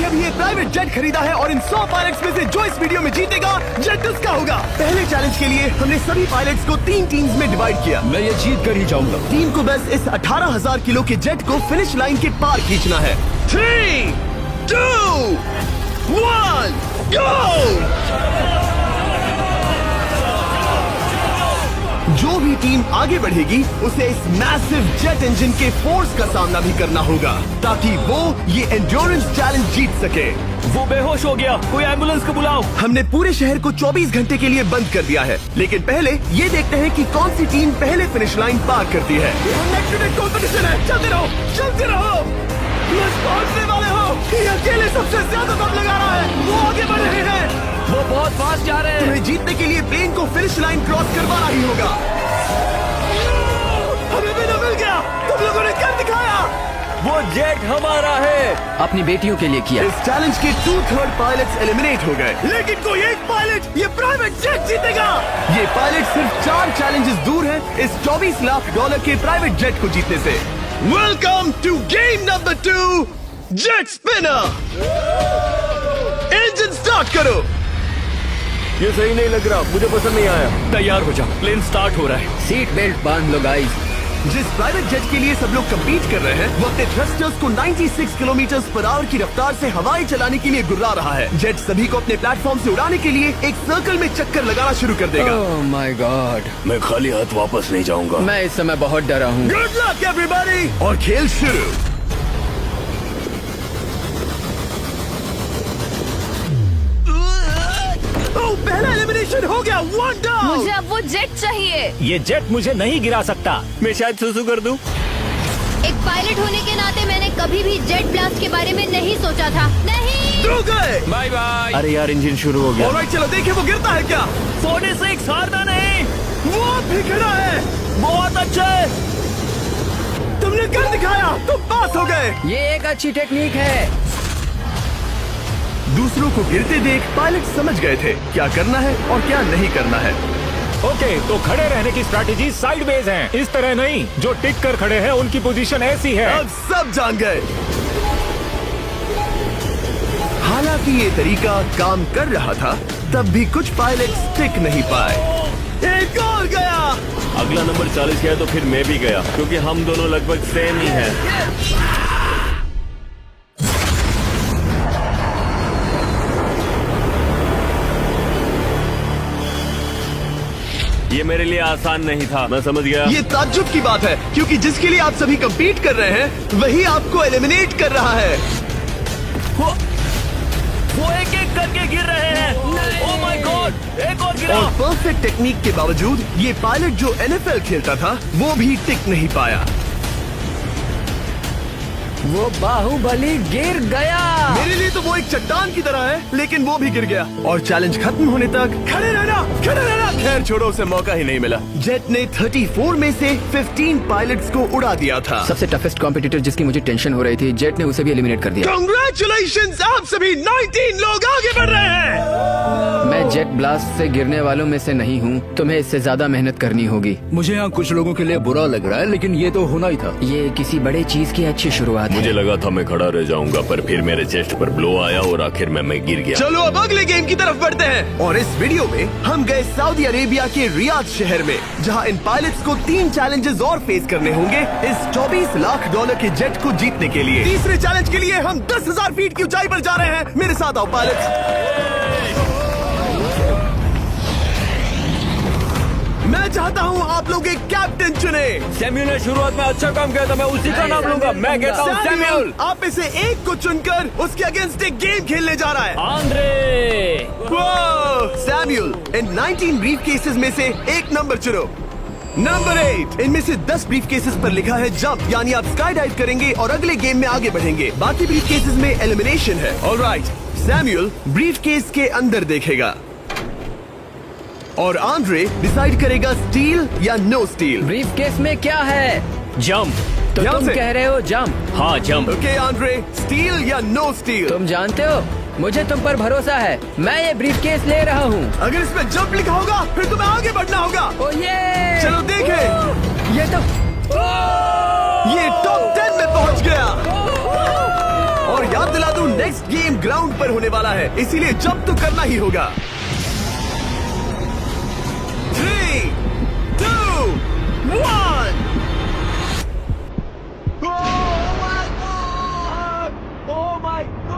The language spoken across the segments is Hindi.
अभी ये प्राइवेट जेट खरीदा है और इन 100 पायलट्स में से जो इस वीडियो में जीतेगा जेट उसका होगा। पहले चैलेंज के लिए हमने सभी पायलट्स को 3 टीम्स में डिवाइड किया। मैं ये जीत कर ही जाऊंगा। टीम को बस इस 18,000 किलो के जेट को फिनिश लाइन के पार खींचना है। 3, 2, 1, गो! जो भी टीम आगे बढ़ेगी उसे इस मैसिव जेट इंजन के फोर्स का सामना भी करना होगा ताकि वो ये एंड्योरेंस चैलेंज जीत सके। वो बेहोश हो गया, कोई एम्बुलेंस को बुलाओ। हमने पूरे शहर को 24 घंटे के लिए बंद कर दिया है, लेकिन पहले ये देखते हैं कि कौन सी टीम पहले फिनिश लाइन पार करती है। कंपटीशन है, चलते रहो, चलते रहो। पहुंचने वाले हो। ये अकेले सबसे ज्यादा दम लगा रहा है, वो आगे बढ़ रहे हैं। वो बहुत फास्ट जा रहे हैं। तुम्हें जीतने के लिए प्लेन को फिनिश लाइन क्रॉस करवाना ही होगा। हमें भी मिल गया, तुम लोगों ने कर दिखाया। वो जेट हमारा है। अपनी बेटियों के लिए किया। इस चैलेंज के 2/3 पायलट्स एलिमिनेट हो गए, लेकिन कोई एक पायलट ये प्राइवेट जेट जीतेगा। ये पायलट सिर्फ 4 चैलेंजेस दूर है इस $24 लाख के प्राइवेट जेट को जीतने से। Welcome to game number 2, jet spinner. Engine start करो। ये सही नहीं लग रहा, मुझे पसंद नहीं आया। तैयार हो जाओ, प्लेन स्टार्ट हो रहा है। सीट बेल्ट बांध लो गाइस। जिस प्राइवेट जेट के लिए सब लोग कम्पीट कर रहे हैं वो अपने थ्रस्टर्स को 96 किलोमीटर पर आवर की रफ्तार से हवाई चलाने के लिए गुर्रा रहा है। जेट सभी को अपने प्लेटफॉर्म से उड़ाने के लिए एक सर्कल में चक्कर लगाना शुरू कर देगा। ओह माय गॉड, मैं खाली हाथ वापस नहीं जाऊंगा। मैं इस समय बहुत डरा हूँ। गुड लक एवरीबॉडी, और खेल शुरू। पहला एलिमिनेशन हो गया, 1 डाउन। मुझे अब वो जेट चाहिए। ये जेट मुझे नहीं गिरा सकता। मैं शायद सुसु कर दूं। एक पायलट होने के नाते मैंने कभी भी जेट ब्लास्ट के बारे में नहीं सोचा था। नहीं। दो गए। Bye bye. अरे यार, इंजन शुरू हो गया। ऑलराइट, चलो देखें वो गिरता है क्या। 46 हारना नहीं। वो भी खड़ा है। बहुत अच्छे। तुमने कर दिखाया, तुम पास हो गए। ये एक अच्छी टेक्निक है। दूसरों को गिरते देख पायलट समझ गए थे क्या करना है और क्या नहीं करना है। ओके, तो खड़े रहने की स्ट्रैटेजी साइडवेज है, इस तरह नहीं। जो टिक कर खड़े हैं उनकी पोजीशन ऐसी है। अब सब जान गए। हालांकि ये तरीका काम कर रहा था, तब भी कुछ पायलट टिक नहीं पाए। एक और गया। अगला नंबर 40 गया तो फिर मैं भी गया, क्योंकि हम दोनों लगभग सेम ही हैं। ये मेरे लिए आसान नहीं था, मैं समझ गया। ये ताज्जुब की बात है, क्योंकि जिसके लिए आप सभी कम्पीट कर रहे हैं वही आपको एलिमिनेट कर रहा है। वो एक एक करके गिर रहे हैं। ओह माय गॉड, एक और गिरा। और परफेक्ट टेक्निक के बावजूद ये पायलट जो NFL खेलता था वो भी टिक नहीं पाया। वो बाहुबली गिर गया। मेरे लिए तो वो एक चट्टान की तरह है, लेकिन वो भी गिर गया। और चैलेंज खत्म होने तक खड़े रहना, खड़े रहना। खैर छोड़ो, उसे मौका ही नहीं मिला। जेट ने 34 में से 15 पायलट्स को उड़ा दिया था। सबसे टफेस्ट कॉम्पिटिटर जिसकी मुझे टेंशन हो रही थी, जेट ने उसे भी एलिमिनेट कर दिया। कांग्रेचुलेशंस, आप सभी 19 लोग आगे बढ़ रहे हैं। मैं जेट ब्लास्ट से गिरने वालों में से नहीं हूँ। तुम्हें इससे ज्यादा मेहनत करनी होगी। मुझे यहाँ कुछ लोगों के लिए बुरा लग रहा है, लेकिन ये तो होना ही था। ये किसी बड़े चीज की अच्छी शुरुआत है। मुझे लगा था मैं खड़ा रह जाऊंगा, पर फिर मेरे चेस्ट पर ब्लो आया और आखिर में मैं गिर गया। चलो अब अगले गेम की तरफ बढ़ते हैं। और इस वीडियो में हम गए सऊदी अरेबिया के रियाद शहर में, जहां इन पायलट्स को 3 चैलेंजेस और फेस करने होंगे इस $24 लाख के जेट को जीतने के लिए। तीसरे चैलेंज के लिए हम 10,000 फीट की ऊंचाई पर जा रहे हैं। मेरे साथ आओ पायलट्स। मैं चाहता हूँ आप लोग एक कैप्टन चुने। सैम्यूल ने शुरुआत में अच्छा काम किया था, मैं उसी का नाम लूंगा। मैं कहता हूँ सैम्यूल। आप में से एक को चुनकर उसके अगेंस्ट एक गेम खेलने जा रहा है। आंद्रे। सैम्यूल, इन 19 ब्रीफ केसेस में से एक नंबर चुनो। नंबर 8। इनमें से 10 ब्रीफ केसेस पर लिखा है जंप, यानी आप स्काई डाइव करेंगे और अगले गेम में आगे बढ़ेंगे। बाकी ब्रीफ केसेस में एलिमिनेशन है। ऑलराइट, सैम्यूल ब्रीफ केस के अंदर देखेगा और आंद्रे डिसाइड करेगा स्टील या नो स्टील। ब्रीफ केस में क्या है? जंप। तो यहाँ तुम से? कह रहे हो जंप? हाँ, जंप। ओके आंद्रे, स्टील या नो स्टील? तुम जानते हो, मुझे तुम पर भरोसा है। मैं ये ब्रीफ केस ले रहा हूँ। अगर इसमें जंप लिखा होगा फिर तुम्हें आगे बढ़ना होगा। ओ ये चलो देखें। ये तो ये टॉप 10 में पहुंच गया। और याद दिला दूं, नेक्स्ट गेम ग्राउंड पर होने वाला है, इसीलिए जंप तो करना ही होगा। 3, 2, 1। Oh my God!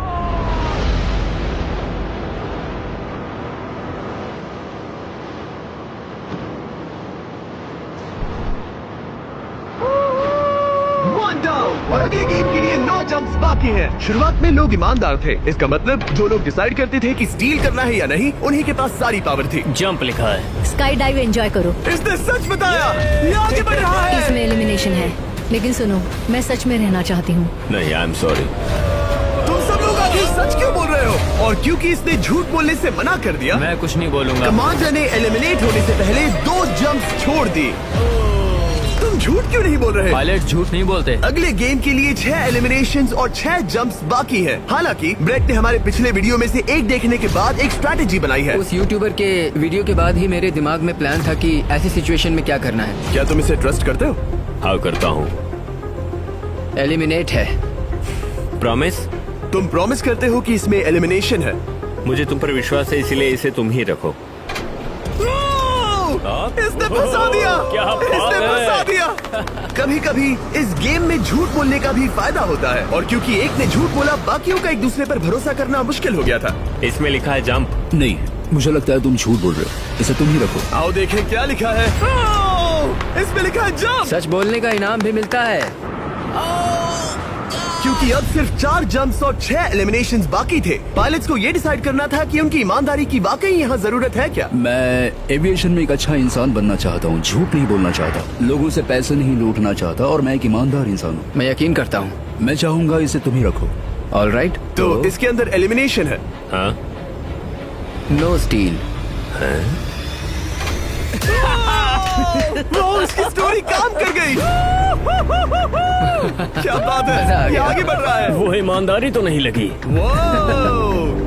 One down! और अगले गेम के लिए 9 जंप्स बाकी हैं। शुरुआत में लोग ईमानदार थे, इसका मतलब जो लोग डिसाइड करते थे कि स्टील करना है या नहीं, उन्हीं के पास सारी पावर थी। जंप लिखा है। स्काई डाइव एंजॉय करो। इसने सच बताया, ये आगे बढ़ रहा है। इसमें एलिमिनेशन है, लेकिन सुनो, मैं सच में रहना चाहती हूँ। नहीं, आई एम सॉरी। तुम सब लोग आखिर सच क्यों बोल रहे हो? और क्योंकि इसने झूठ बोलने से मना कर दिया, मैं कुछ नहीं बोलूंगा। कमांडर ने एलिमिनेट होने से पहले 2 जंप्स छोड़ दी। तुम झूठ क्यों नहीं बोल रहे? पायलट झूठ नहीं बोलते। अगले गेम के लिए 6 एलिमिनेशंस और 6 जंप्स बाकी हैं। हालांकि ब्रेट ने हमारे पिछले वीडियो में से एक देखने के बाद एक स्ट्रैटेजी बनाई है। उस यूट्यूबर के वीडियो के बाद ही मेरे दिमाग में प्लान था कि ऐसी सिचुएशन में क्या करना है। क्या तुम इसे ट्रस्ट करते हो? हाँ, करता हूँ। एलिमिनेट है। प्रॉमिस? तुम प्रॉमिस करते हो कि इसमें एलिमिनेशन है? मुझे तुम पर विश्वास है, इसीलिए इसे तुम ही रखो। इसने फंसा दिया। क्या बात इसने है। फंसा दिया। कभी कभी इस गेम में झूठ बोलने का भी फायदा होता है, और क्योंकि एक ने झूठ बोला, बाकियों का एक दूसरे पर भरोसा करना मुश्किल हो गया था। इसमें लिखा है जंप। नहीं, मुझे लगता है तुम झूठ बोल रहे हो, इसे तुम ही रखो। आओ देखें क्या लिखा है। इसमें लिखा है जंप। सच बोलने का इनाम भी मिलता है। क्योंकि अब सिर्फ 4 जंप्स और 6 एलिमिनेशंस बाकी थे। पायलट्स को ये डिसाइड करना था कि उनकी ईमानदारी की वाकई यहाँ जरूरत है क्या। मैं एविएशन में एक अच्छा इंसान बनना चाहता हूँ, झूठ नहीं बोलना चाहता, लोगों से पैसे नहीं लूटना चाहता, और मैं एक ईमानदार इंसान हूँ। मैं यकीन करता हूँ। मैं चाहूंगा इसे तुम ही रखो। All right. तो इसके अंदर एलिमिनेशन है। हाँ, नो स्टील। उसकी स्टोरी काम कर गई। क्या बात मजा आ है, ये गया। आगे बढ़ रहा है। वो ईमानदारी तो नहीं लगी।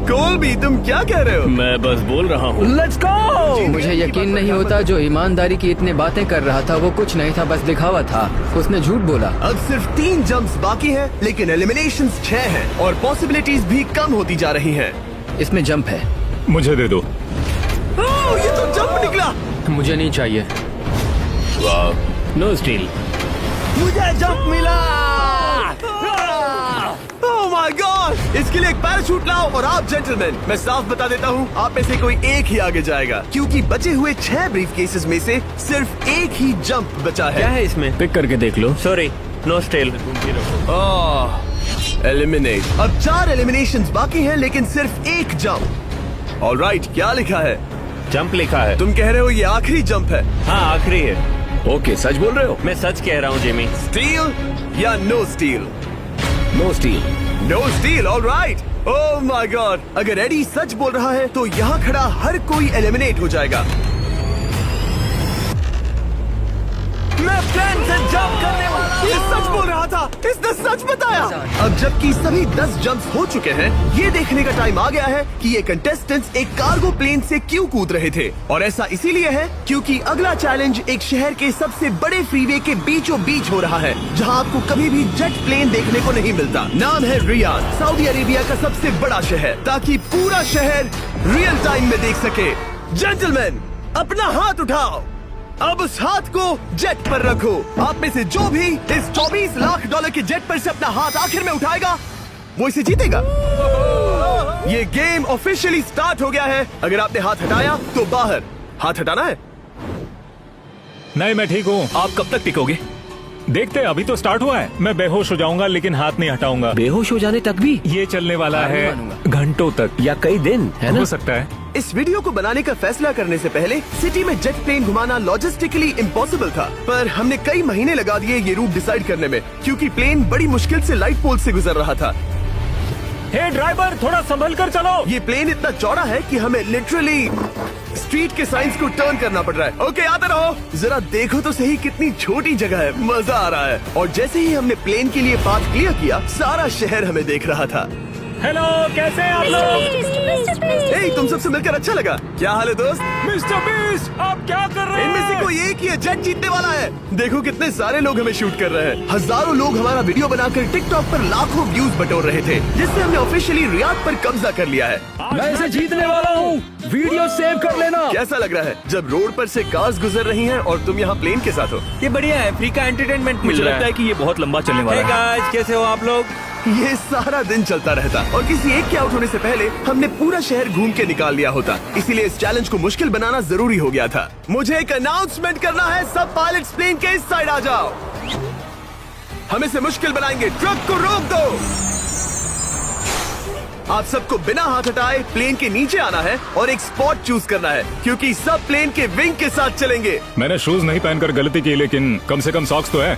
कोलबी, तुम क्या कह रहे हो? मैं बस बोल रहा हूँ। Let's go. मुझे यकीन नहीं होता, जो ईमानदारी की इतनी बातें कर रहा था वो कुछ नहीं था, बस दिखावा था। उसने झूठ बोला। अब सिर्फ 3 जंप्स बाकी हैं, लेकिन एलिमिनेशंस 6 हैं और पॉसिबिलिटीज भी कम होती जा रही हैं। इसमें जंप है। मुझे दे दो। ये तो जंप निकला। मुझे नहीं चाहिए। No steel. मुझे जंप मिला। ओह माय गॉड! इसके लिए एक पैराशूट लाओ। और आप जेंटलमैन, मैं साफ बता देता हूँ, आप में से कोई एक ही आगे जाएगा, क्योंकि बचे हुए 6 ब्रीफ केसेस में से सिर्फ एक ही जंप बचा क्या है। है इसमें? पिक करके देख लो। Sorry, no steal. एलिमिनेट। अब 4 एलिमिनेशंस बाकी हैं, लेकिन सिर्फ एक जंप। ऑलराइट, क्या लिखा है? जंप लिखा है। तुम कह रहे हो ये आखिरी जंप है? हाँ, आखिरी है। ओके, सच बोल रहे हो? मैं सच कह रहा हूँ जिमी। स्टील या no steal? No steal. No steal. Alright. Oh my god! अगर एडी सच बोल रहा है तो यहाँ खड़ा हर कोई एलिमिनेट हो जाएगा। मैं प्लेन से जंप करने वाला। ये सच बोल रहा था, इसने सच बताया। अब जबकि सभी 10 जंप्स हो चुके हैं, ये देखने का टाइम आ गया है कि ये कंटेस्टेंट्स एक कार्गो प्लेन से क्यों कूद रहे थे। और ऐसा इसीलिए है क्योंकि अगला चैलेंज एक शहर के सबसे बड़े फ्रीवे के बीचों बीच हो रहा है, जहां आपको कभी भी जेट प्लेन देखने को नहीं मिलता। नाम है रियाद, सऊदी अरेबिया का सबसे बड़ा शहर, ताकि पूरा शहर रियल टाइम में देख सके। जेंटलमैन, अपना हाथ उठाओ। अब उस हाथ को जेट पर रखो। आप में से जो भी इस $24 लाख के जेट पर से अपना हाथ आखिर में उठाएगा, वो इसे जीतेगा। ये गेम ऑफिशियली स्टार्ट हो गया है। अगर आपने हाथ हटाया तो बाहर। हाथ हटाना है। नहीं, मैं ठीक हूँ। आप कब तक टिकोगे? देखते हैं, अभी तो स्टार्ट हुआ है। मैं बेहोश हो जाऊंगा, लेकिन हाथ नहीं हटाऊंगा। बेहोश हो जाने तक भी? ये चलने वाला हार नहीं है मानूंगा। घंटों तक, या कई दिन, है ना? हो सकता है। इस वीडियो को बनाने का फैसला करने से पहले सिटी में जेट प्लेन घुमाना लॉजिस्टिकली इम्पॉसिबल था, पर हमने कई महीने लगा दिए ये रूट डिसाइड करने में, क्योंकि प्लेन बड़ी मुश्किल से लाइट पोल से गुजर रहा था। हे ड्राइवर, थोड़ा संभल कर चलो। ये प्लेन इतना चौड़ा है कि हमें लिटरली स्ट्रीट के साइंस को टर्न करना पड़ रहा है। ओके, आते रहो। जरा देखो तो सही कितनी छोटी जगह है, मजा आ रहा है। और जैसे ही हमने प्लेन के लिए पाथ क्लियर किया, सारा शहर हमें देख रहा था। हेलो, कैसे हैं आप लोग? ए, तुम सबसे मिलकर अच्छा लगा। क्या हाल है दोस्त? मिस्टर बीस्ट, आप क्या कर रहे इनमें से हैं? कोई एक ही है जेट जीतने वाला है। देखो कितने सारे लोग हमें शूट कर रहे हैं। हजारों लोग हमारा वीडियो बनाकर टिकटॉक पर लाखों व्यूज बटोर रहे थे, जिससे हमने ऑफिशियली रियाद पर कब्जा कर लिया है। मैं इसे जीतने वाला हूँ। वीडियो सेव कर लेना। कैसा लग रहा है जब रोड पर से कार्स गुजर रही हैं और तुम यहाँ प्लेन के साथ हो? ये बढ़िया है, फ्री का एंटरटेनमेंट मिल मुझे रहा लगता है। है कि ये बहुत लंबा चलने वाला है। गाइस, कैसे हो आप लोग? ये सारा दिन चलता रहता और किसी एक के आउट होने से पहले हमने पूरा शहर घूम के निकाल लिया होता। इसीलिए इस चैलेंज को मुश्किल बनाना जरूरी हो गया था। मुझे एक अनाउंसमेंट करना है, सब पायलट्स प्लेन के इस साइड आ जाओ। हम इसे मुश्किल बनाएंगे, ट्रक को रोक दो। आप सबको बिना हाथ हटाए प्लेन के नीचे आना है और एक स्पॉट चूज करना है, क्योंकि सब प्लेन के विंग के साथ चलेंगे। मैंने शूज नहीं पहनकर गलती की, लेकिन कम से कम सॉक्स तो है।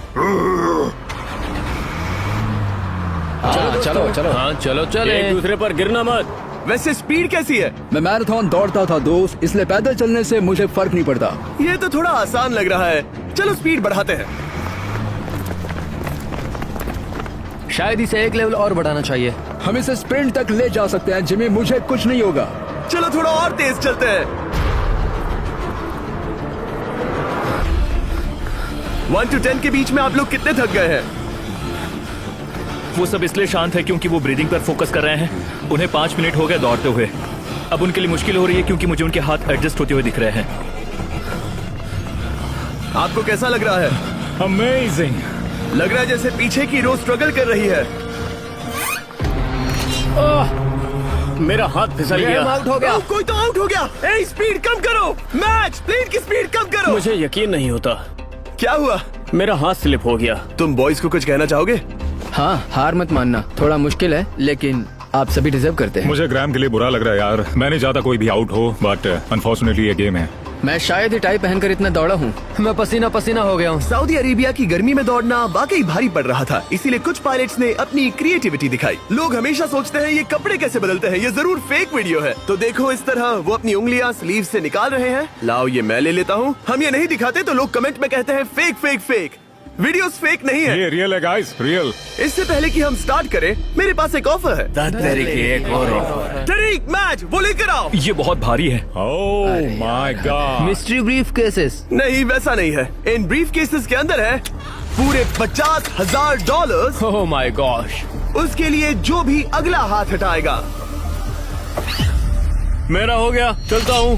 चलो चलो। हाँ चलो चले। एक दूसरे पर गिरना मत। वैसे स्पीड कैसी है? मैं मैराथन दौड़ता था दोस्त, इसलिए पैदल चलने से मुझे फर्क नहीं पड़ता। ये तो थोड़ा आसान लग रहा है। चलो स्पीड बढ़ाते हैं। शायद इसे एक लेवल और बढ़ाना चाहिए। हम इसे स्प्रिंट तक ले जा सकते हैं जिमी, मुझे कुछ नहीं होगा। चलो थोड़ा और तेज चलते हैं। 1 to 10 के बीच में आप लोग कितने थक गए हैं? वो सब इसलिए शांत है क्योंकि वो ब्रीदिंग पर फोकस कर रहे हैं। उन्हें 5 मिनट हो गए दौड़ते हुए। अब उनके लिए मुश्किल हो रही है क्योंकि मुझे उनके हाथ एडजस्ट होते हुए दिख रहे हैं। आपको कैसा लग रहा है? अमेजिंग। लग रहा है जैसे पीछे की रो स्ट्रगल कर रही है। मेरा हाथ फिसल गया। आउट हो गया। कोई तो आउट हो गया। ए, स्पीड कम करो। मैच प्लेन की स्पीड कम करो। मुझे यकीन नहीं होता, क्या हुआ? मेरा हाथ स्लिप हो गया। तुम बॉयज को कुछ कहना चाहोगे? हाँ, हार मत मानना। थोड़ा मुश्किल है, लेकिन आप सभी डिजर्व करते हैं। मुझे ग्राम के लिए बुरा लग रहा है यार। मैं नहीं चाहता कोई भी आउट हो, बट अनफॉर्चुनेटली ये गेम है। मैं शायद ही टाई पहनकर इतना दौड़ा हूँ। मैं पसीना पसीना हो गया हूँ। सऊदी अरेबिया की गर्मी में दौड़ना वाकई भारी पड़ रहा था, इसीलिए कुछ पायलट्स ने अपनी क्रिएटिविटी दिखाई। लोग हमेशा सोचते हैं ये कपड़े कैसे बदलते हैं, ये जरूर फेक वीडियो है। तो देखो इस तरह वो अपनी उंगलियां स्लीव से निकाल रहे हैं। लाओ ये मैं ले लेता हूँ। हम ये नहीं दिखाते तो लोग कमेंट में कहते हैं fake fake fake. Videos fake नहीं है। ये रियल है गाइस, रियल। इससे पहले कि हम स्टार्ट करें, मेरे पास एक ऑफर है। एक और तरीक मैच वो लेकर आओ। ये बहुत भारी है। ओह my God. Mystery brief cases. नहीं वैसा नहीं है। इन ब्रीफ केसेस के अंदर है पूरे $50,000। Oh my gosh. उसके लिए जो भी अगला हाथ हटाएगा। मेरा हो गया, चलता हूँ।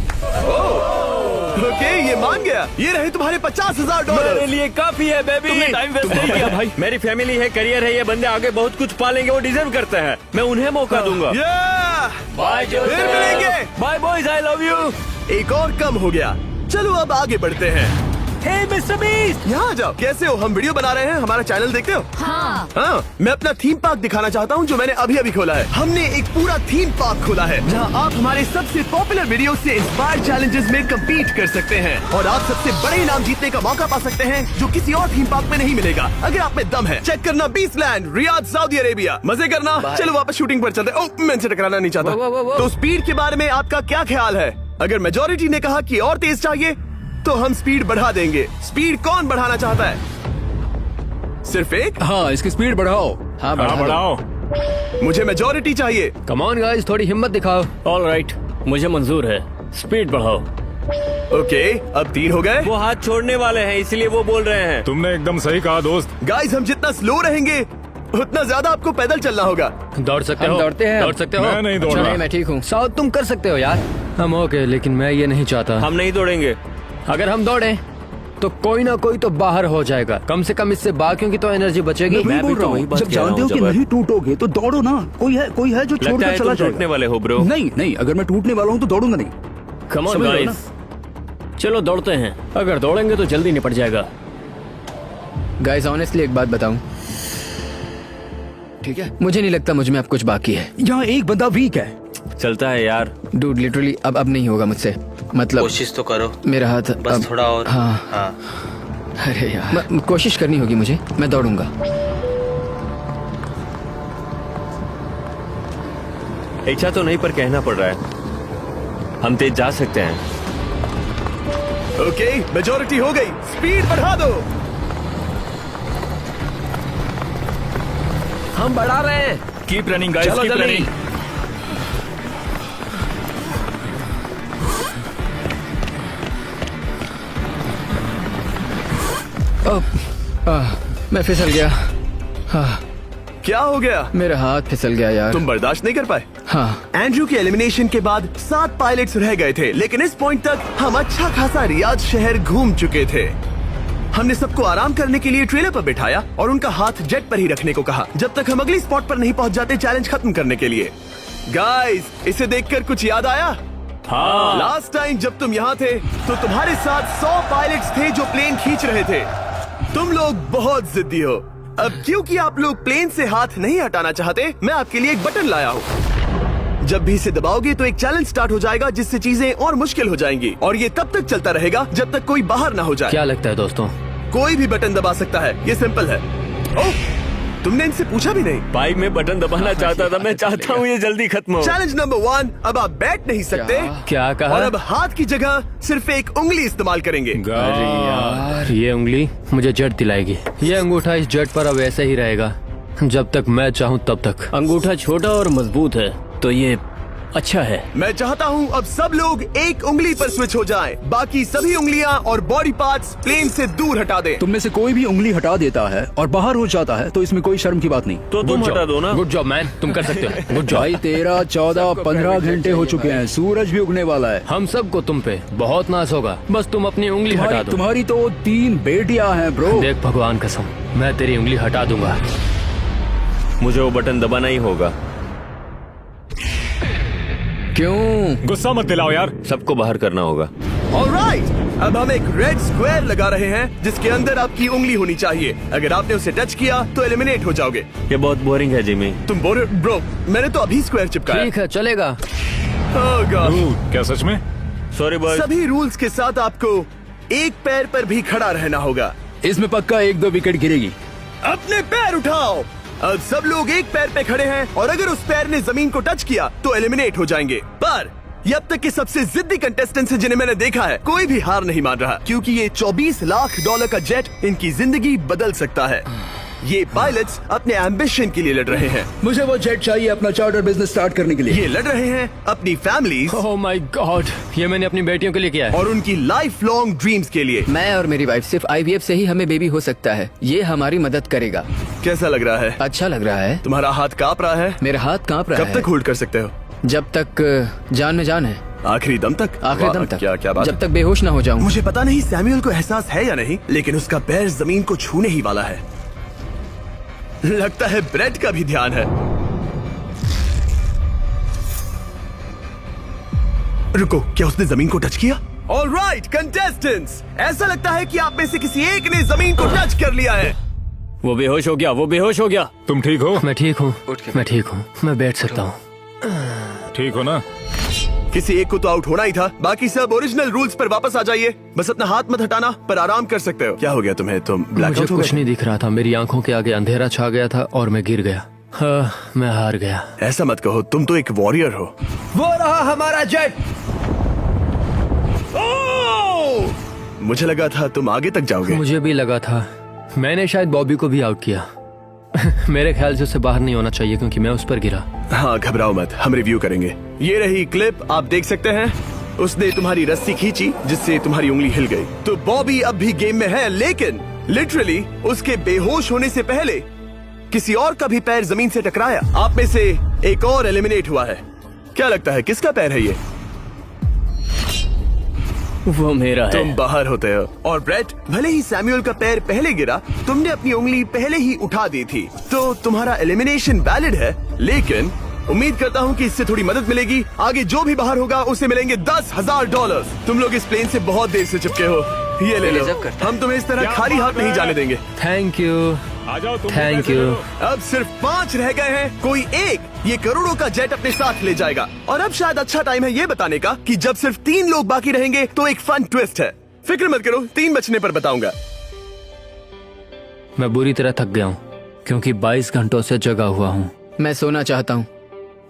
ओके, ये मान गया। ये रहे तुम्हारे $50,000। मेरे लिए काफी है बेबी। तुमने टाइम वेस्ट नहीं किया भाई। मेरी फैमिली है, करियर है, ये बंदे आगे बहुत कुछ पालेंगे, वो डिजर्व करते हैं। मैं उन्हें मौका दूंगा। बाय फिर मिलेंगे। Bye boys, I love you. एक और कम हो गया। चलो अब आगे बढ़ते हैं। हे मिस्टर बीस्ट, यहाँ आ जाओ। कैसे हो? हम वीडियो बना रहे हैं, हमारा चैनल देखते हो? हाँ। हाँ, मैं अपना थीम पार्क दिखाना चाहता हूँ जो मैंने अभी अभी खोला है। हमने एक पूरा थीम पार्क खोला है जहाँ आप हमारे सबसे पॉपुलर वीडियो से इंस्पायर्ड चैलेंजेस में कम्पीट कर सकते हैं और आप सबसे बड़े इनाम जीतने का मौका पा सकते हैं जो किसी और थीम पार्क में नहीं मिलेगा। अगर आप में दम है, चेक करना बीचलैंड, रियाद, सऊदी अरेबिया। मजे करना। चलो वापस शूटिंग पर चलते। ओह, मैं इनसे टकराना नहीं चाहता। वो। तो स्पीड के बारे में आपका क्या ख्याल है? अगर मेजोरिटी ने कहा कि और तेज चाहिए तो हम स्पीड बढ़ा देंगे। स्पीड कौन बढ़ाना चाहता है? सिर्फ एक? हाँ, इसकी स्पीड बढ़ाओ। हाँ हाँ बढ़ाओ। मुझे मेजोरिटी चाहिए। कम ऑन गाइस, थोड़ी हिम्मत दिखाओ। ऑल राइट, मुझे मंजूर है। स्पीड बढ़ाओ। ओके, अब 3 हो गए। वो हाथ छोड़ने वाले हैं, इसलिए वो बोल रहे हैं। तुमने एकदम सही कहा दोस्त। गाइस, हम जितना स्लो रहेंगे उतना ज्यादा आपको पैदल चलना होगा। दौड़ सकते हो? दौड़ते हैं। दौड़ सकते हो? मैं नहीं दौड़ अच्छा, रहा। नहीं, मैं ठीक हूँ। साउथ तुम कर सकते हो यार। हम ओके, लेकिन मैं ये नहीं चाहता। हम नहीं दौड़ेंगे। अगर हम दौड़े तो कोई ना कोई तो बाहर हो जाएगा। कम से कम इससे बाकियों की तो एनर्जी बचेगी। मैं बोल रहा हूँ, जब जानते हो कि नहीं टूटोगे तो दौड़ो ना। कोई है जो लगता छोड़कर है चला तुम टूटने जाएगा। वाले हो ब्रो। नहीं, अगर मैं टूटने वाला हूँ तो दौड़ूंगा नहीं। कम ऑन समझ रहे हो गाइस, चलो दौड़ते हैं। अगर दौड़ेंगे तो जल्दी निपट जाएगा। गाइस ऑनेस्टली एक बात बताऊं, ठीक है, मुझे नहीं लगता मुझ में अब कुछ बाकी है। यहाँ एक बंदा वीक है। चलता है यार। डूड लिटरली अब नहीं होगा मुझसे। मतलब कोशिश तो करो, मेरा हाथ बस अब, थोड़ा और। हाँ। अरे यार, कोशिश करनी होगी मुझे। मैं दौड़ूंगा। इच्छा तो नहीं पर कहना पड़ रहा है। हम तेज जा सकते हैं। ओके, मेजोरिटी हो गई। स्पीड बढ़ा दो। हम बढ़ा रहे हैं। Keep running guys, keep running. मैं फिसल गया। क्या हो गया? मेरा हाथ फिसल गया यार। तुम बर्दाश्त नहीं कर पाए? हाँ। एंड्रू के एलिमिनेशन के बाद 7 पायलट्स रह गए थे, लेकिन इस पॉइंट तक हम अच्छा खासा रियाद शहर घूम चुके थे। हमने सबको आराम करने के लिए ट्रेलर पर बिठाया और उनका हाथ जेट पर ही रखने को कहा जब तक हम अगली स्पॉट पर नहीं पहुंच जाते चैलेंज खत्म करने के लिए। गाइस, इसे देखकर कुछ याद आया? हाँ। लास्ट टाइम जब तुम यहाँ थे तो तुम्हारे साथ 100 पायलट्स थे जो प्लेन खींच रहे थे। तुम लोग बहुत जिद्दी हो। अब क्योंकि आप लोग प्लेन से हाथ नहीं हटाना चाहते, मैं आपके लिए एक बटन लाया हूँ। जब भी इसे दबाओगे तो एक चैलेंज स्टार्ट हो जाएगा जिससे चीजें और मुश्किल हो जाएंगी और ये तब तक चलता रहेगा जब तक कोई बाहर ना हो जाए। क्या लगता है दोस्तों? कोई भी बटन दबा सकता है, ये सिंपल है। ओह, तुमने इनसे पूछा भी नहीं। भाई मैं बटन दबाना चाहता था, मैं चाहता हूँ ये जल्दी खत्म हो। चैलेंज नंबर 1, अब आप बैठ नहीं सकते। क्या कहा? और अब हाथ की जगह सिर्फ एक उंगली इस्तेमाल करेंगे। अरे यार, ये उंगली मुझे जट दिलाएगी। ये अंगूठा इस जट पर अब ऐसे ही रहेगा जब तक मैं चाहूँ तब तक। अंगूठा छोटा और मजबूत है तो ये अच्छा है। मैं चाहता हूँ अब सब लोग एक उंगली पर स्विच हो जाएं। बाकी सभी उंगलियां और बॉडी पार्ट्स प्लेन से दूर हटा दें। तुम में से कोई भी उंगली हटा देता है और बाहर हो जाता है तो इसमें कोई शर्म की बात नहीं। तो तुम हटा दो ना। गुड जॉब मैन, तुम कर सकते हो। Good job. भाई 13, 14, 15 घंटे हो चुके हैं, सूरज भी उगने वाला है। हम सबको तुम पे बहुत नाज होगा, बस तुम अपनी उंगली हटा दो। तुम्हारी तो 3 बेटियां हैं ब्रो। देख भगवान कसम, मैं तेरी उंगली हटा दूंगा। मुझे वो बटन दबाना ही होगा। क्यों? गुस्सा मत दिलाओ यार। सबको बाहर करना होगा। ऑलराइट, अब हम एक रेड स्क्वायर लगा रहे हैं जिसके अंदर आपकी उंगली होनी चाहिए। अगर आपने उसे टच किया तो एलिमिनेट हो जाओगे। ये बहुत बोरिंग है जिमी। तुम बोल ब्रो, मैंने तो अभी स्क्वायर चिपकाया। ठीक है, चलेगा। Oh God। क्या सच में? Sorry boy. सभी रूल्स के साथ आपको एक पैर पर भी खड़ा रहना होगा। इसमें पक्का 1-2 विकेट गिरेगी। अपने पैर उठाओ। अब सब लोग एक पैर पे खड़े हैं और अगर उस पैर ने जमीन को टच किया तो एलिमिनेट हो जाएंगे। पर ये अब तक के सबसे जिद्दी कंटेस्टेंट्स हैं जिन्हें मैंने देखा है। कोई भी हार नहीं मान रहा क्योंकि ये $24 लाख का जेट इनकी जिंदगी बदल सकता है। ये पायलट्स अपने एम्बिशन के लिए लड़ रहे हैं। मुझे वो जेट चाहिए अपना चार्टर बिजनेस स्टार्ट करने के लिए। ये लड़ रहे हैं अपनी फैमिलीज ओह माय गॉड, ये मैंने अपनी बेटियों के लिए किया है। और उनकी लाइफ लॉन्ग ड्रीम्स के लिए। मैं और मेरी वाइफ सिर्फ IVF से ही हमें बेबी हो सकता है। ये हमारी मदद करेगा। कैसा लग रहा है? अच्छा लग रहा है। तुम्हारा हाथ कांप रहा है? मेरा हाथ कांप रहा है। कब तक होल्ड कर सकते हो? जब तक जान में जान है। आखिरी दम तक? आखिरी दम वाह, तक। क्या बात जब है। तक बेहोश ना हो जाऊं। मुझे पता नहीं सैमुअल को एहसास है या नहीं, लेकिन उसका पैर जमीन को छूने ही वाला है। लगता है ब्रेड का भी ध्यान है। रुको, क्या उसने जमीन को टच किया? ऑलराइट कंटेस्टेंट्स, ऐसा लगता है कि आप में से किसी एक ने जमीन को टच कर लिया है। वो बेहोश हो गया, वो बेहोश हो गया। तुम ठीक हो? मैं ठीक हूँ, मैं ठीक हूँ, मैं बैठ सकता हूँ। ठीक हो ना? किसी एक को तो आउट होना ही था। बाकी सब ओरिजिनल रूल्स पर वापस आ जाइए। बस अपना हाथ मत हटाना, पर आराम कर सकते हो। क्या हो गया तुम्हें? तुम मुझे ब्लैकआउट हो कुछ गए? नहीं दिख रहा था, मेरी आंखों के आगे अंधेरा छा गया था और मैं गिर गया। हाँ, मैं हार गया। ऐसा मत कहो, तुम तो एक वॉरियर हो। वो रहा हमारा जेट। मुझे लगा था तुम आगे तक जाओगे। मुझे भी लगा था। मैंने शायद बॉबी को भी आउट किया। मेरे ख्याल से उसे बाहर नहीं होना चाहिए क्योंकि मैं उस पर गिरा। हाँ, घबराओ मत, हम रिव्यू करेंगे। ये रही क्लिप, आप देख सकते हैं। उसने तुम्हारी रस्सी खींची जिससे तुम्हारी उंगली हिल गई। तो बॉबी अब भी गेम में है, लेकिन लिटरली उसके बेहोश होने से पहले किसी और का भी पैर जमीन से टकराया। आप में से एक और एलिमिनेट हुआ है। क्या लगता है किसका पैर है ये? वो मेरा है। तुम बाहर होते हो। और ब्रेट, भले ही सैमुअल का पैर पहले गिरा, तुमने अपनी उंगली पहले ही उठा दी थी, तो तुम्हारा एलिमिनेशन वैलिड है। लेकिन उम्मीद करता हूँ कि इससे थोड़ी मदद मिलेगी। आगे जो भी बाहर होगा उसे मिलेंगे $10,000। तुम लोग इस प्लेन से बहुत देर से चिपके हो, ये ले लो। हम तुम्हें इस तरह खाली हाथ नहीं जाने देंगे। थैंक यू, आ जाओ तुम। Thank you. अब सिर्फ 5 रह गए हैं। कोई एक ये करोड़ों का जेट अपने साथ ले जाएगा। और अब शायद अच्छा टाइम है ये बताने का कि जब सिर्फ 3 लोग बाकी रहेंगे तो एक फन ट्विस्ट है। फिक्र मत करो, 3 बचने पर बताऊंगा। मैं बुरी तरह थक गया हूँ क्योंकि 22 घंटों से जगा हुआ हूँ। मैं सोना चाहता हूँ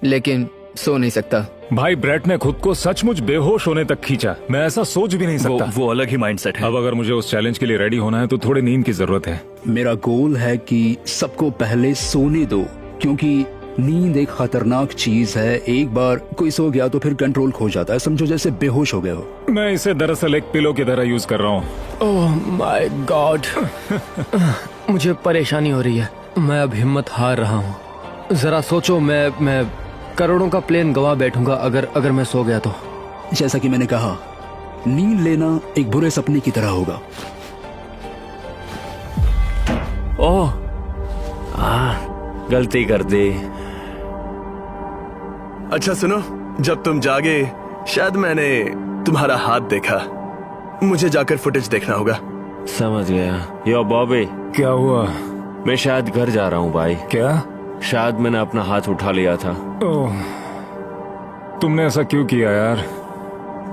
लेकिन सो नहीं सकता। भाई ब्रेट ने खुद को सचमुच बेहोश होने तक खींचा। मैं ऐसा सोच भी नहीं सकता। वो अलग ही माइंडसेट है। अब अगर मुझे उस चैलेंज के लिए रेडी होना है तो थोड़ी नींद की जरूरत है। मेरा गोल है कि सबको पहले सोने दो, क्योंकि नींद एक खतरनाक चीज है। एक बार कोई सो गया तो फिर कंट्रोल खो जाता है, समझो जैसे बेहोश हो गए हो। मैं इसे दरअसल एक पिलो की तरह यूज कर रहा हूँ। ओह माय गॉड, मुझे परेशानी हो रही है। मैं अब हिम्मत हार रहा हूँ। जरा सोचो, मैं करोड़ों का प्लेन गवा बैठूंगा अगर मैं सो गया तो। जैसा कि मैंने कहा, नींद लेना एक बुरे सपने की तरह होगा। ओह, गलती कर दी। अच्छा सुनो, जब तुम जागे शायद मैंने तुम्हारा हाथ देखा। मुझे जाकर फुटेज देखना होगा। समझ गया। यो बॉबी, क्या हुआ? मैं शायद घर जा रहा हूँ भाई। क्या? शायद मैंने अपना हाथ उठा लिया था। ओह, तुमने ऐसा क्यों किया यार?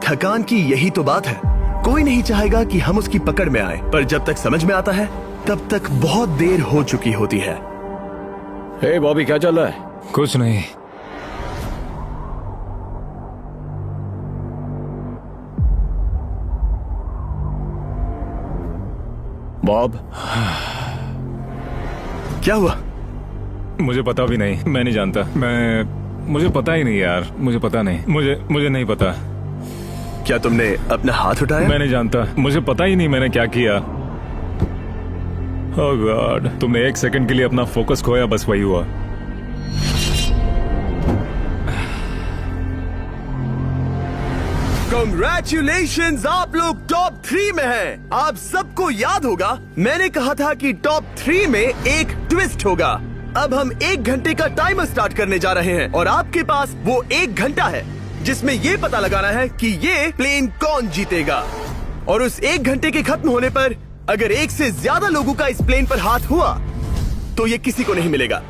थकान की यही तो बात है। कोई नहीं चाहेगा कि हम उसकी पकड़ में आए, पर जब तक समझ में आता है तब तक बहुत देर हो चुकी होती है। हे बॉबी, क्या चल रहा है? कुछ नहीं। बॉब, क्या हुआ? मुझे पता भी नहीं, मैं नहीं जानता। मुझे पता ही नहीं यार, मुझे पता नहीं। मुझे नहीं पता। क्या तुमने अपना हाथ उठाया? मैं नहीं जानता, मुझे पता ही नहीं मैंने क्या किया। ओह गॉड, तुमने एक सेकंड के लिए अपना फोकस खोया, बस वही हुआ। Congratulations, आप लोग टॉप 3 में हैं। आप सबको याद होगा मैंने कहा था कि टॉप 3 में एक ट्विस्ट होगा। अब हम 1 घंटे का टाइमर स्टार्ट करने जा रहे हैं और आपके पास वो 1 घंटा है जिसमें ये पता लगाना है कि ये प्लेन कौन जीतेगा। और उस 1 घंटे के खत्म होने पर अगर 1 से ज्यादा लोगों का इस प्लेन पर हाथ हुआ तो ये किसी को नहीं मिलेगा।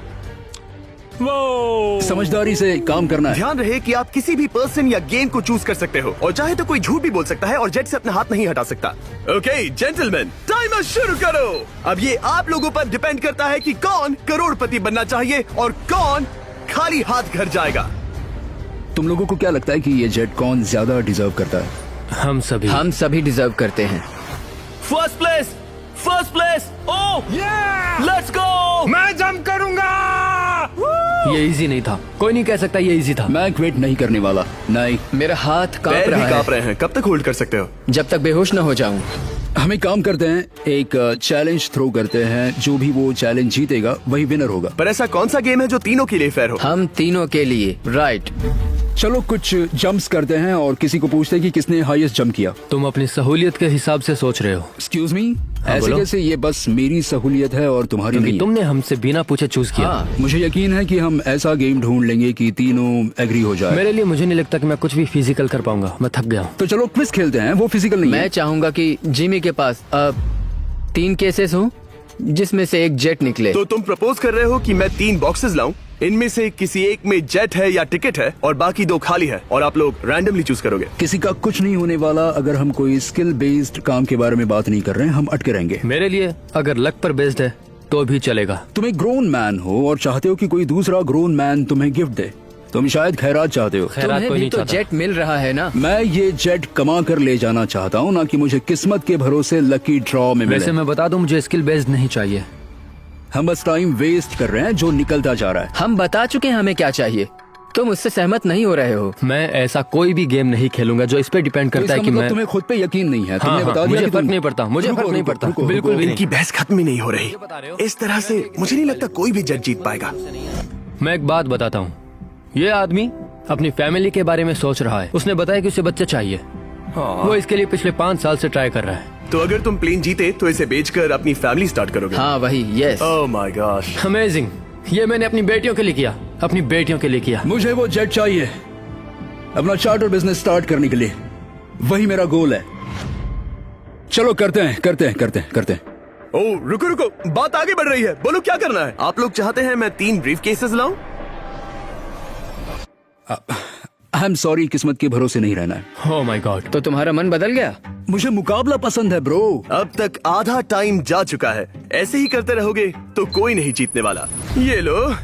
समझदारी से काम करना है। ध्यान रहे कि आप किसी भी पर्सन या गेम को चूज कर सकते हो और चाहे तो कोई झूठ भी बोल सकता है और जेट से अपना हाथ नहीं हटा सकता। ओके जेंटलमैन, टाइमर शुरू करो। अब ये आप लोगों पर डिपेंड करता है कि कौन करोड़पति बनना चाहिए और कौन खाली हाथ घर जाएगा। तुम लोगों को क्या लगता है कि ये जेट कौन ज्यादा डिजर्व करता है? हम सभी डिजर्व करते हैं। First place, first place. Oh let's go. मैं जंप करूंगा। ये इजी नहीं था, कोई नहीं कह सकता ये इजी था। मैं क्विट नहीं करने वाला। नहीं, मेरा हाथ कांप पैर रहा भी है। कांप रहे हैं। कब तक होल्ड कर सकते हो? जब तक बेहोश न हो जाऊं। हम एक काम करते हैं, एक चैलेंज थ्रो करते हैं। जो भी वो चैलेंज जीतेगा वही विनर होगा। पर ऐसा कौन सा गेम है जो तीनों के लिए फेयर हो? हम तीनों के लिए, राइट। चलो कुछ जंप्स करते हैं और किसी को पूछते हैं कि किसने हाईएस्ट जंप किया। तुम अपनी सहूलियत के हिसाब से सोच रहे हो। एक्सक्यूज मी, ऐसे बोलो। कैसे? ये बस मेरी सहूलियत है और तुम्हारी क्योंकि नहीं। तुमने हमसे बिना पूछे चूज किया। हाँ, मुझे यकीन है कि हम ऐसा गेम ढूंढ लेंगे कि तीनों एग्री हो जाए। मेरे लिए मुझे नहीं लगता कि मैं कुछ भी फिजिकल कर पाऊंगा, मैं थक गया हूँ। तो चलो क्विज खेलते हैं। वो फिजिकल नहीं मैं है। चाहूंगा कि जिमी के पास अब 3 केसेस हों जिसमें से एक जेट निकले। तो तुम प्रपोज कर रहे हो कि मैं 3 बॉक्सेस लाऊं, इनमें से किसी एक में जेट है या टिकट है और बाकी 2 खाली है और आप लोग रैंडमली चूज करोगे। किसी का कुछ नहीं होने वाला। अगर हम कोई स्किल बेस्ड काम के बारे में बात नहीं कर रहे हैं, हम अटके रहेंगे। मेरे लिए अगर लक पर बेस्ड है तो भी चलेगा। तुम एक ग्रोन मैन हो और चाहते हो कि कोई दूसरा ग्रोन मैन तुम्हें गिफ्ट दे। तुम शायद खैरात चाहते हो। खैरात तुम्हें कोई भी नहीं तो चाहता। जेट मिल रहा है ना। मैं ये जेट कमा कर ले जाना चाहता हूँ, ना कि मुझे किस्मत के भरोसे लकी ड्रॉ में वैसे मिले। मैं बता दूं, मुझे स्किल बेस्ड नहीं चाहिए। हम बस टाइम वेस्ट कर रहे हैं जो निकलता जा रहा है। हम बता चुके हैं हमें क्या चाहिए। तुम उससे सहमत नहीं हो रहे हो। मैं ऐसा कोई भी गेम नहीं खेलूंगा जो इस पे डिपेंड तो करता है इसका कि मतलब मैं तुम्हें खुद पे यकीन नहीं है। तुमने बता दिया मुझे कि फर्क तुम- नहीं पड़ता, मुझे रुको, फर्क नहीं रुको, पड़ता, रुको, बिल्कुल भी नहीं। इनकी बहस खत्म ही नहीं हो रही। इस तरह से मुझे नहीं लगता कोई भी जेट जीत पाएगा। मैं एक बात बताता हूँ, ये आदमी अपनी फैमिली के बारे में सोच रहा है। उसने बताया कि उसे बच्चे चाहिए। वो इसके लिए पिछले 5 साल से ट्राई कर रहा है। तो अगर तुम प्लेन जीते तो इसे बेचकर अपनी फैमिली स्टार्ट करोगे? हाँ वही, yes. Oh my gosh, amazing. ये मैंने अपनी बेटियों के लिए किया, अपनी बेटियों के लिए किया। मुझे वो जेट चाहिए अपना चार्टर बिजनेस स्टार्ट करने के लिए। वही मेरा गोल है। चलो करते हैं। ओह रुको रुको, बात आगे बढ़ रही है। बोलो क्या करना है? आप लोग चाहते हैं मैं 3 ब्रीफ केसेस लाऊं? आई एम सॉरी, किस्मत के भरोसे नहीं रहना है। ओह माय गॉड। तो तुम्हारा मन बदल गया? मुझे मुकाबला पसंद है ब्रो। अब तक आधा टाइम जा चुका है। ऐसे ही करते रहोगे तो कोई नहीं जीतने वाला। ये लो,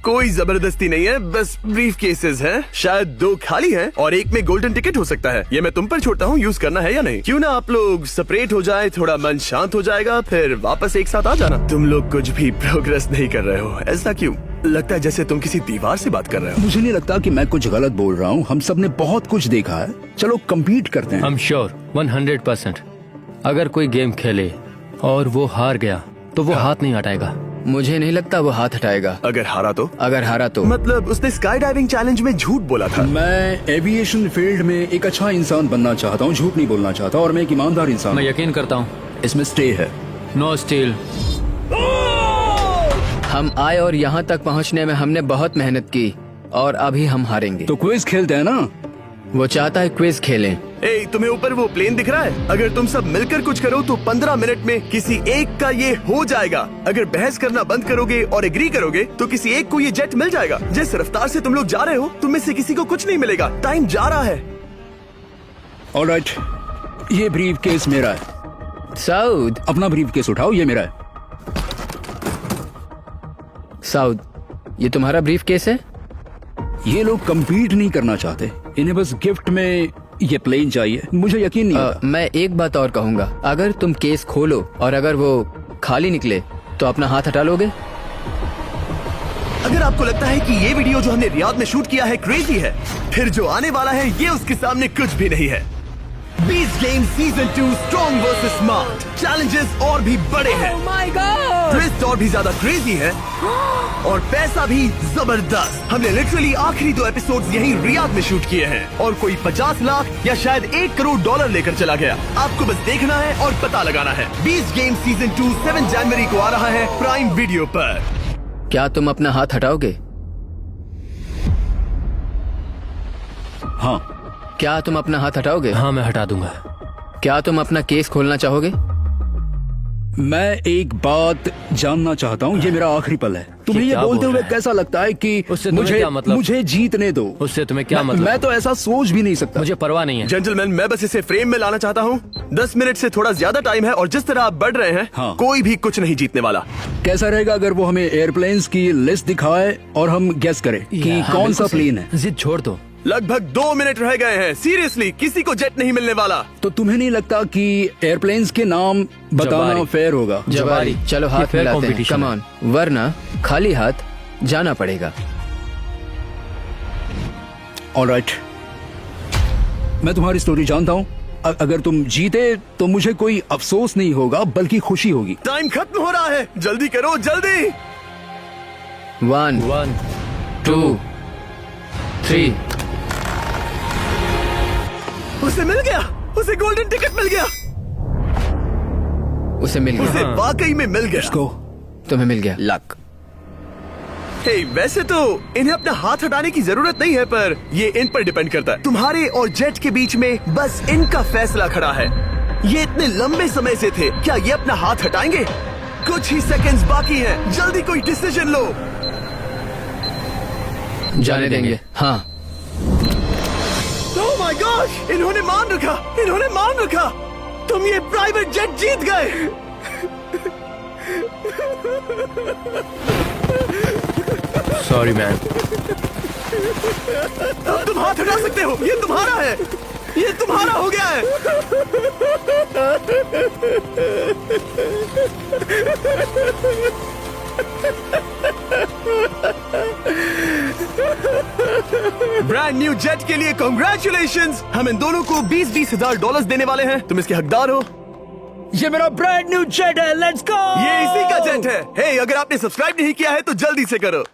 कोई जबरदस्ती नहीं है, बस ब्रीफ केसेस हैं। शायद 2 खाली हैं और एक में गोल्डन टिकट हो सकता है। ये मैं तुम पर छोड़ता हूँ, यूज करना है या नहीं। क्यों ना आप लोग सेपरेट हो जाए, थोड़ा मन शांत हो जाएगा, फिर वापस एक साथ आ जाना। तुम लोग कुछ भी प्रोग्रेस नहीं कर रहे हो, ऐसा क्यों? लगता है जैसे तुम किसी दीवार से बात कर रहे हो। मुझे नहीं लगता कि मैं कुछ गलत बोल रहा हूँ। हम सब ने बहुत कुछ देखा है। चलो कम्पीट करते हैं। I'm sure 100%। अगर कोई गेम खेले और वो हार गया तो वो हाथ नहीं हटाएगा। मुझे नहीं लगता वो हाथ हटाएगा। अगर हारा तो? अगर हारा तो मतलब उसने स्काई डाइविंग चैलेंज में झूठ बोला था। मैं एविएशन फील्ड में एक अच्छा इंसान बनना चाहता हूँ, झूठ नहीं बोलना चाहता, और मैं एक ईमानदार इंसान मैं हूँ। यकीन करता हूँ। इसमें स्टे है। No steal. हम आए और यहाँ तक पहुँचने में हमने बहुत मेहनत की और अभी हम हारेंगे। तो क्विज खेलते हैं ना? वो चाहता है क्विज खेलें। ए, तुम्हें ऊपर वो प्लेन दिख रहा है? अगर तुम सब मिलकर कुछ करो तो 15 मिनट में किसी एक का ये हो जाएगा। अगर बहस करना बंद करोगे और एग्री करोगे तो किसी एक को ये जेट मिल जाएगा। जिस रफ्तार से तुम लोग जा रहे हो, तुम में से किसी को कुछ नहीं मिलेगा। टाइम जा रहा है। ऑलराइट, ये ब्रीफ केस मेरा है। साउद, अपना ब्रीफ केस उठाओ, ये मेरा है। साउद, ये तुम्हारा ब्रीफ केस है? ये लोग कम्पीट नहीं करना चाहते, इन्हें बस गिफ्ट में ये प्लेन चाहिए। मुझे यकीन नहीं होता। मैं एक बात और कहूँगा, अगर तुम केस खोलो और अगर वो खाली निकले तो अपना हाथ हटा लोगे? अगर आपको लगता है कि ये वीडियो जो हमने रियाद में शूट किया है क्रेजी है, फिर जो आने वाला है ये उसके सामने कुछ भी नहीं है। Beast game season 2 strong versus smart. Challenges और भी बड़े हैं। ट्विस्ट और भी ज्यादा क्रेजी है और पैसा भी जबरदस्त। हमने लिटरली आखिरी 2 एपिसोड्स यहीं रियाद में शूट किए हैं और कोई 50 लाख या शायद $1 करोड़ लेकर चला गया। आपको बस देखना है और पता लगाना है। बीस्ट गेम सीजन 2 7 जनवरी को आ रहा है प्राइम वीडियो पर। क्या तुम अपना हाथ हटाओगे? हाँ। क्या तुम अपना हाथ हटाओगे? हाँ, मैं हटा दूंगा। क्या तुम अपना केस खोलना चाहोगे? मैं एक बात जानना चाहता हूँ, ये मेरा आखिरी पल है। तुम्हें ये क्या बोलते बोल हुए रहा है? कैसा लगता है कि उससे तुम्हें मुझे क्या मतलब? मुझे जीतने दो? उससे तुम्हें क्या मैं, मतलब? मैं तो ऐसा सोच भी नहीं सकता। मुझे परवाह नहीं है। जेंटलमैन, मैं बस इसे फ्रेम में लाना चाहता हूँ। 10 मिनट से थोड़ा ज्यादा टाइम है और जिस तरह आप बढ़ रहे हैं, हाँ। कोई भी कुछ नहीं जीतने वाला। कैसा रहेगा अगर वो हमें एयरप्लेन्स की लिस्ट दिखाए और हम गेस करें कि हाँ, कौन सा बिल्कुल सही। प्लेन है? जिद छोड़ दो। लगभग 2 मिनट रह गए हैं। सीरियसली, किसी को जेट नहीं मिलने वाला। तो तुम्हें नहीं लगता कि एयरप्लेन्स के नाम बताना जवारी। फेयर होगा? जवारी। चलो ये हाथ fair मिलाते हैं। competition कम है। ऑन, वरना खाली हाथ जाना पड़ेगा। ऑलराइट, मैं तुम्हारी स्टोरी जानता हूँ। अगर तुम जीते तो मुझे कोई अफसोस नहीं होगा बल्कि खुशी होगी। टाइम खत्म हो रहा है, जल्दी करो, जल्दी। 1 1 2 3। उसे मिल गया, उसे गोल्डन टिकट मिल गया। उसे मिल उसे गया। वाकई में मिल गया। इसको तुम्हें मिल गया। लक। हे, वैसे तो इन्हें अपना हाथ हटाने की जरूरत नहीं है, पर ये इन पर डिपेंड करता है। तुम्हारे और जेट के बीच में बस इनका फैसला खड़ा है। ये इतने लंबे समय से थे, क्या ये अपना हाथ हटाएंगे? कुछ ही सेकंड्स बाकी हैं, जल्दी कोई डिसीजन लो। जाने देंगे। हाँ। ओह माय गॉड, इन्होंने मान रखा, इन्होंने मान रखा। तुम ये प्राइवेट जेट जीत गए। Sorry man. अब तुम हाथ हटा सकते हो, ये तुम्हारा है, ये तुम्हारा हो गया है। ब्रांड न्यू जेट के लिए कांग्रेचुलेशंस। हम इन दोनों को 20-20 हजार डॉलर्स देने वाले हैं। तुम इसके हकदार हो। ये मेरा ब्रांड न्यू जेट है, लेट्स गो। ये इसी का जेट है। हे, अगर आपने सब्सक्राइब नहीं किया है तो जल्दी से करो।